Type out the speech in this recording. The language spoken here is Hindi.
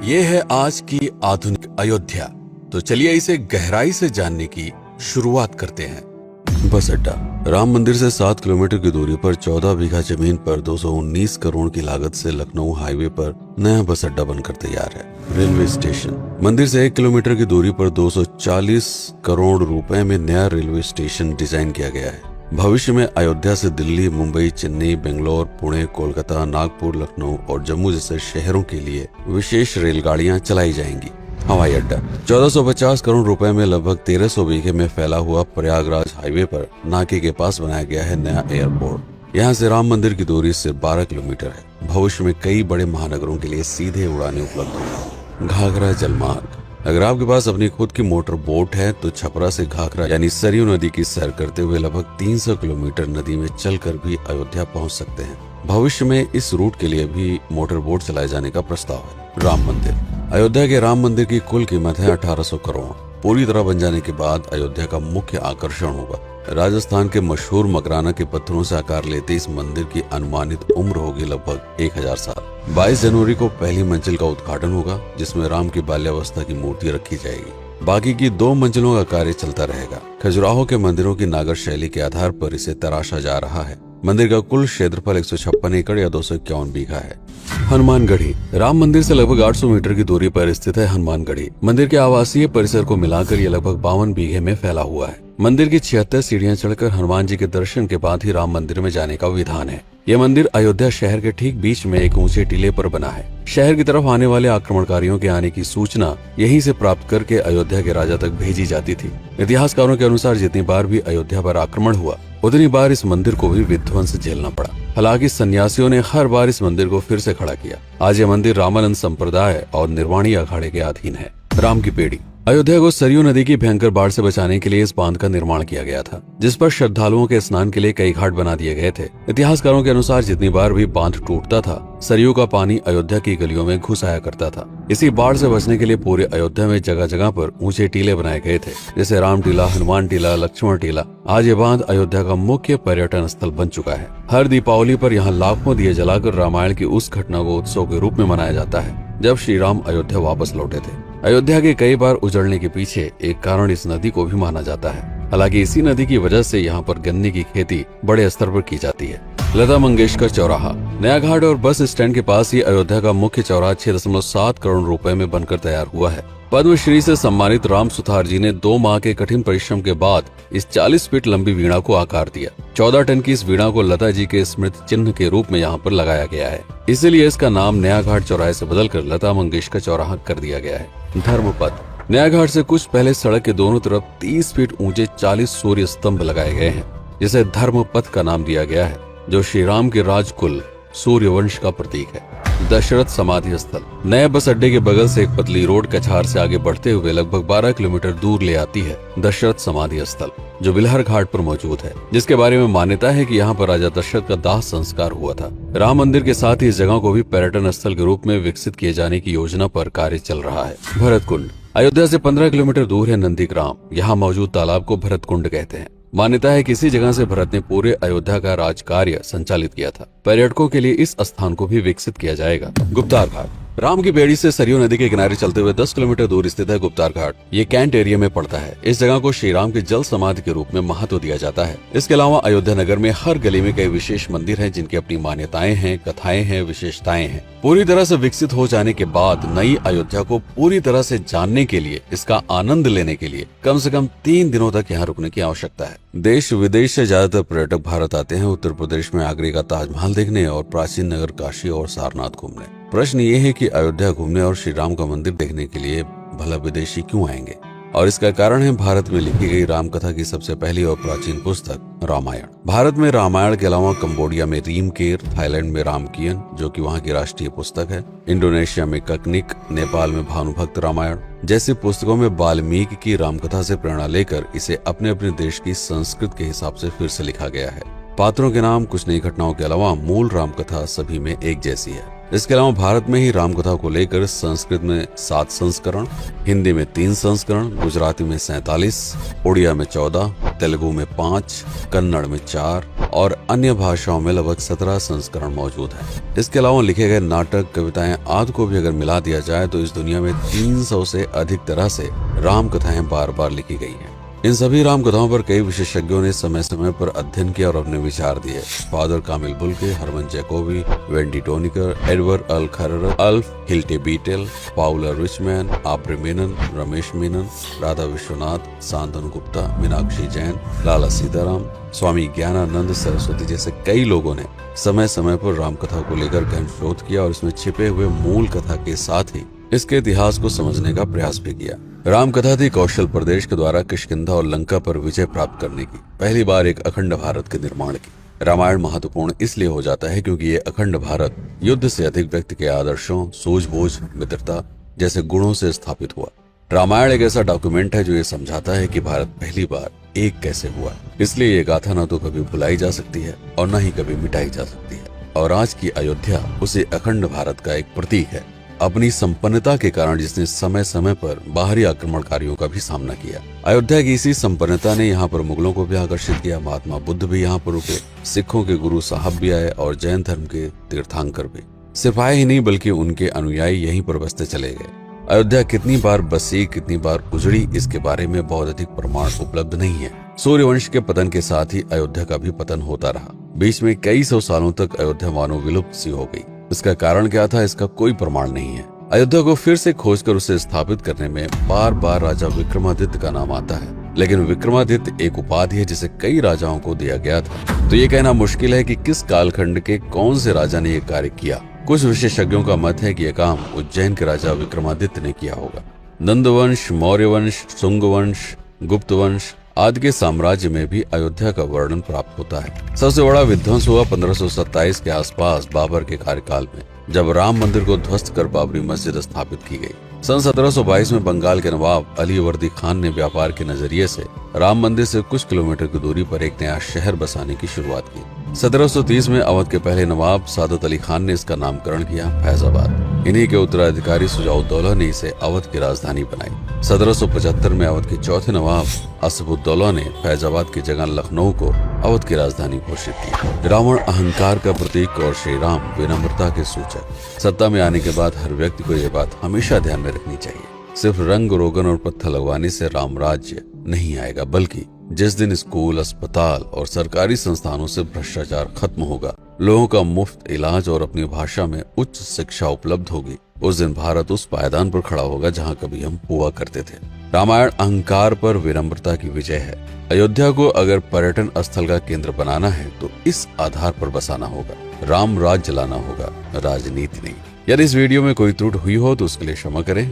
ये है आज की आधुनिक अयोध्या। तो चलिए इसे गहराई से जानने की शुरुआत करते हैं। बस अड्डा। राम मंदिर से 7 किलोमीटर की दूरी पर 14 बीघा जमीन पर 219 करोड़ की लागत से लखनऊ हाईवे पर नया बस अड्डा बनकर तैयार है। Railway station. मंदिर से 1 किलोमीटर की दूरी पर 240 करोड़ रुपए में नया रेलवे स्टेशन डिजाइन किया गया है। भविष्य में अयोध्या से दिल्ली, मुंबई, चेन्नई, बेंगलोर, पुणे, कोलकाता, नागपुर, लखनऊ और जम्मू जैसे शहरों के लिए विशेष रेलगाड़ियां चलाई जाएंगी। हवाई अड्डा। 1450 करोड़ रुपए में लगभग 1300 बीघे में फैला हुआ प्रयागराज हाईवे पर नाके के पास बनाया गया है नया एयरपोर्ट। यहाँ से राम मंदिर की दूरी सिर्फ 12 किलोमीटर है। भविष्य में कई बड़े महानगरों के लिए सीधे उड़ानें उपलब्ध होंगी। घाघरा जलमार्ग। अगर आपके पास अपनी खुद की मोटर बोट है तो छपरा से घाघरा यानी सरयू नदी की सैर करते हुए लगभग 300 किलोमीटर नदी में चलकर भी अयोध्या पहुंच सकते हैं। भविष्य में इस रूट के लिए भी मोटर बोट चलाए जाने का प्रस्ताव है। राम मंदिर। अयोध्या के राम मंदिर की कुल कीमत है 1800 करोड़। पूरी तरह बन जाने के बाद अयोध्या का मुख्य आकर्षण होगा। राजस्थान के मशहूर मकराना के पत्थरों से आकार लेते इस मंदिर की अनुमानित उम्र होगी लगभग 1000 साल। 22 जनवरी को पहली मंजिल का उद्घाटन होगा, जिसमें राम की बाल्यावस्था की मूर्ति रखी जाएगी। बाकी की 2 मंजिलों का कार्य चलता रहेगा। खजुराहो के मंदिरों की नागर शैली के आधार पर इसे तराशा जा रहा है। मंदिर का कुल क्षेत्रफल 156 एकड़ या 251 बीघा है। हनुमानगढ़ी। राम मंदिर से लगभग 800 मीटर की दूरी पर स्थित है हनुमानगढ़ी। मंदिर के आवासीय परिसर को मिलाकर यह लगभग 52 बीघे में फैला हुआ है। मंदिर की 76 सीढ़ियां चढ़कर हनुमान जी के दर्शन के बाद ही राम मंदिर में जाने का विधान है। यह मंदिर अयोध्या शहर के ठीक बीच में एक ऊंचे टीले पर बना है। शहर की तरफ आने वाले आक्रमणकारियों के आने की सूचना यहीं से प्राप्त करके अयोध्या के राजा तक भेजी जाती थी। इतिहासकारों के अनुसार जितनी बार भी अयोध्या पर आक्रमण हुआ उतनी बार इस मंदिर को भी विध्वंस झेलना पड़ा। हालांकि सन्यासियों ने हर बार इस मंदिर को फिर से खड़ा किया। आज यह मंदिर रामानंद संप्रदाय और निर्वाणी अखाड़े के अधीन है। राम की पेड़ी। अयोध्या को सरयू नदी की भयंकर बाढ़ से बचाने के लिए इस बांध का निर्माण किया गया था, जिस पर श्रद्धालुओं के स्नान के लिए कई घाट बना दिए गए थे। इतिहासकारों के अनुसार जितनी बार भी बांध टूटता था, सरयू का पानी अयोध्या की गलियों में घुस आया करता था। इसी बाढ़ से बचने के लिए पूरे अयोध्या में जगह जगह पर ऊंचे टीले बनाए गए थे, जैसे राम टीला, हनुमान टीला, लक्ष्मण टीला। आज ये बांध अयोध्या का मुख्य पर्यटन स्थल बन चुका है। हर दीपावली पर यहाँ लाखों दिए जलाकर रामायण की उस घटना को उत्सव के रूप में मनाया जाता है जब श्री राम अयोध्या वापस लौटे थे। अयोध्या के कई बार उजड़ने के पीछे एक कारण इस नदी को भी माना जाता है। हालांकि इसी नदी की वजह से यहाँ पर गन्ने की खेती बड़े स्तर पर की जाती है। लता मंगेशकर चौराहा। नया घाट और बस स्टैंड के पास ही अयोध्या का मुख्य चौराहा 6.7 करोड़ रुपए में बनकर तैयार हुआ है। पद्मश्री से सम्मानित राम सुथार जी ने 2 माह के कठिन परिश्रम के बाद इस 40 फीट लंबी वीणा को आकार दिया। 14 टन की इस वीणा को लता जी के स्मृति चिन्ह के रूप में यहाँ पर लगाया गया है। इसीलिए इसका नाम नया घाट चौराहे से बदलकर लता मंगेशकर चौराहा कर दिया गया है। धर्मपथ। नया घाट से कुछ पहले सड़क के दोनों तरफ 30 फीट ऊंचे 40 सूर्य स्तंभ लगाए गए हैं, जिसे धर्मपथ का नाम दिया गया है, जो श्री राम के राजकुल सूर्यवंश का प्रतीक है। दशरथ समाधि स्थल। नए बस अड्डे के बगल से एक पतली रोड कछार से आगे बढ़ते हुए लगभग 12 किलोमीटर दूर ले आती है दशरथ समाधि स्थल, जो बिलहर घाट पर मौजूद है, जिसके बारे में मान्यता है कि यहाँ पर राजा दशरथ का दाह संस्कार हुआ था। राम मंदिर के साथ ही इस जगह को भी पर्यटन स्थल के रूप में विकसित किए जाने की योजना पर कार्य चल रहा है। भरत कुंड। अयोध्या से 15 किलोमीटर दूर है नंदीग्राम। यहाँ मौजूद तालाब को भरत कुंड कहते हैं। मान्यता है कि इसी जगह से भरत ने पूरे अयोध्या का राज कार्य संचालित किया था। पर्यटकों के लिए इस स्थान को भी विकसित किया जाएगा। गुप्तार घाट। राम की बेड़ी से सरयू नदी के किनारे चलते हुए 10 किलोमीटर दूर स्थित है गुप्तार घाट। ये कैंट एरिया में पड़ता है। इस जगह को श्री राम के जल समाधि के रूप में महत्व दिया जाता है। इसके अलावा अयोध्या नगर में हर गली में कई विशेष मंदिर हैं, जिनकी अपनी मान्यताएं हैं, कथाएं हैं, विशेषताएं हैं। पूरी तरह से विकसित हो जाने के बाद नई अयोध्या को पूरी तरह से जानने के लिए, इसका आनंद लेने के लिए कम से कम 3 दिनों तक यहाँ रुकने की आवश्यकता है। देश विदेश से ज्यादातर पर्यटक भारत आते हैं उत्तर प्रदेश में आगरे का ताजमहल देखने और प्राचीन नगर काशी और सारनाथ घूमने। प्रश्न ये है कि अयोध्या घूमने और श्री राम का मंदिर देखने के लिए भला विदेशी क्यों आएंगे? और इसका कारण है भारत में लिखी गई राम कथा की सबसे पहली और प्राचीन पुस्तक रामायण। भारत में रामायण के अलावा कंबोडिया में रीमकेर, थाईलैंड में रामकियन, जो कि वहाँ की राष्ट्रीय पुस्तक है, इंडोनेशिया में ककनिक, नेपाल में भानुभक्त रामायण जैसी पुस्तकों में वाल्मीकि की रामकथा से प्रेरणा लेकर इसे अपने अपने देश की संस्कृत के हिसाब से फिर से लिखा गया है। पात्रों के नाम, कुछ नई घटनाओं के अलावा मूल रामकथा सभी में एक जैसी है। इसके अलावा भारत में ही रामकथा को लेकर संस्कृत में 7 संस्करण, हिंदी में 3 संस्करण, गुजराती में 47, उड़िया में 14, तेलुगु में 5, कन्नड़ में 4 और अन्य भाषाओं में लगभग 17 संस्करण मौजूद है। इसके अलावा लिखे गए नाटक, कविताएं आदि को भी अगर मिला दिया जाए तो इस दुनिया में 300 से अधिक तरह से राम कथाएं बार बार लिखी गई हैं। इन सभी राम कथाओं पर कई विशेषज्ञों ने समय समय पर अध्ययन किया और अपने विचार दिए। Father Camille Bulcke, Hermann Jacobi, Wendy Doniger, Edward अल खरर, Alf Hiltebeitel, Paula Richman, Aubrey Menon, Ramesh Menon, Radha Vishwanath, Shantanu Gupta, Meenakshi Jain, Lala Sitaram, Swami Gyananand Saraswati जैसे कई लोगों ने समय समय पर राम कथा को लेकर गहन शोध किया और इसमें छिपे हुए मूल कथा के साथ ही इसके इतिहास को समझने का प्रयास भी किया। राम कथा थी कौशल प्रदेश के द्वारा किष्किंधा और लंका पर विजय प्राप्त करने की पहली बार एक अखंड भारत के निर्माण की। रामायण महत्वपूर्ण इसलिए हो जाता है क्योंकि ये अखंड भारत युद्ध से अधिक व्यक्ति के आदर्शों, सूझबूझ, मित्रता जैसे गुणों से स्थापित हुआ। रामायण एक ऐसा डॉक्यूमेंट है जो ये समझाता है कि भारत पहली बार एक कैसे हुआ। इसलिए ये गाथा न तो कभी भुलाई जा सकती है और न ही कभी मिटाई जा सकती है। और आज की अयोध्या उसे अखंड भारत का एक प्रतीक है, अपनी संपन्नता के कारण जिसने समय समय पर बाहरी आक्रमणकारियों का भी सामना किया। अयोध्या की इसी संपन्नता ने यहाँ पर मुगलों को भी आकर्षित किया। महात्मा बुद्ध भी यहाँ पर रुके, सिखों के गुरु साहब भी आए और जैन धर्म के तीर्थंकर भी। सिर्फ आए ही नहीं बल्कि उनके अनुयायी यहीं पर बसते चले गए। अयोध्या कितनी बार बसी, कितनी बार उजड़ी, इसके बारे में बहुत अधिक प्रमाण उपलब्ध नहीं है। सूर्यवंश के पतन के साथ ही अयोध्या का भी पतन होता रहा। बीच में कई सौ सालों तक अयोध्या मानो विलुप्त सी हो गई। इसका कारण क्या था, इसका कोई प्रमाण नहीं है। अयोध्या को फिर से खोजकर उसे स्थापित करने में बार बार राजा विक्रमादित्य का नाम आता है, लेकिन विक्रमादित्य एक उपाधि है जिसे कई राजाओं को दिया गया था। तो ये कहना मुश्किल है कि किस कालखंड के कौन से राजा ने ये कार्य किया। कुछ विशेषज्ञों का मत है कि यह काम उज्जैन के राजा विक्रमादित्य ने किया होगा। नंदवंश, मौर्य वंश, शुंग वंश, गुप्त वंश आदि के साम्राज्य में भी अयोध्या का वर्णन प्राप्त होता है। सबसे बड़ा विध्वंस हुआ 1527 के आसपास बाबर के कार्यकाल में, जब राम मंदिर को ध्वस्त कर बाबरी मस्जिद स्थापित की गई। सन 1722 में बंगाल के नवाब अलीवर्दी खान ने व्यापार के नजरिए से राम मंदिर से कुछ किलोमीटर की दूरी पर एक नया शहर बसाने की शुरुआत की। 1730 में अवध के पहले नवाब सादत अली खान ने इसका नामकरण किया फैजाबाद। इन्हीं के उत्तराधिकारी सुजाउद्दौला ने इसे अवध की राजधानी बनाई। 1775 में अवध के चौथे नवाब असफुद्दौला ने फैजाबाद की जगह लखनऊ को अवध की राजधानी घोषित की। रावण अहंकार का प्रतीक और श्री राम विनम्रता के सूचक। सत्ता में आने के बाद हर व्यक्ति को यह बात हमेशा ध्यान में रखनी चाहिए, सिर्फ रंग रोगन और पत्थर लगवाने से राम राज्य नहीं आएगा, बल्कि जिस दिन स्कूल, अस्पताल और सरकारी संस्थानों से भ्रष्टाचार खत्म होगा, लोगों का मुफ्त इलाज और अपनी भाषा में उच्च शिक्षा उपलब्ध होगी, उस दिन भारत उस पायदान पर खड़ा होगा जहां कभी हम हुआ करते थे। रामायण अहंकार पर विनम्रता की विजय है। अयोध्या को अगर पर्यटन स्थल का केंद्र बनाना है तो इस आधार पर बसाना होगा, राम राज्य लाना होगा, राजनीति नहीं। यदि इस वीडियो में कोई त्रुटि हुई हो तो उसके लिए क्षमा करें।